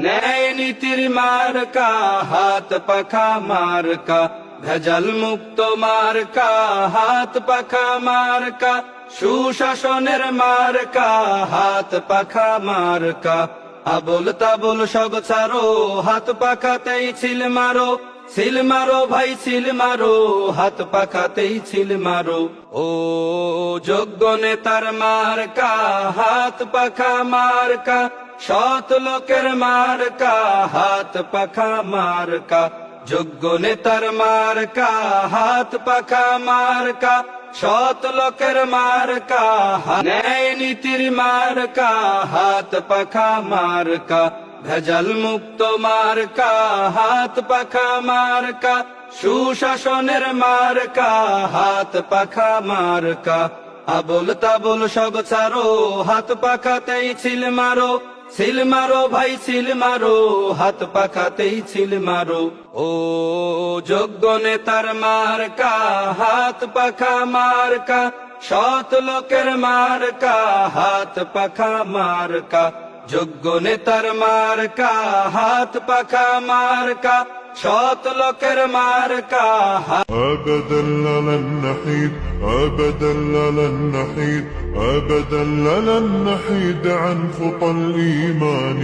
ন্যায় নীতির মার্কা, হাত পাখা মার্কা, ভেজাল মুক্ত মার্কা, হাত পাখা মার্কা, সুশাসনের মার্কা, হাত পাখা মার্কা। আবল তাবল সব ছাড়ো, হাত পাখাতেই ছিল মারো, সিল মারো ভাই সিল মারো, হাত পাখাতেই ছিল মারো। ও যোগ্য নেতার মার্কা, হাত পাখা মার্কা, সৎ লোকের মার্কা, হাত পাখা মার্কা। যোগ্য নেতার মার্কা, হাত পাখা মার্কা, সৎ লোকের মার্কা, ন্যায় নীতির মার্কা, হাত পাখা মার্কা, ভেজাল মুক্ত মার্কা, হাত পাখা মার্কা, সুশাসনের মার্কা, হাত পাখা মার্কা। আবল তাবল সব ছাড়ো, হাত পাখাতেই ছিল মারো, সিল মারো ভাই সিল মারো, হাত পাখাতেই ছিল মারো। ও যোগ্য নেতার মার্কা, হাত পাখা মার্কা, সৎ লোকের মার্কা, হাত পাখা মার্কা। যোগ্য নেতার মার্কা, হাত পাখা মার্কা, সৎ লোকের মার্কা। أبدا لن نحيد، أبدا لن نحيد، أبدا لن نحيد عن خطى الإيمان.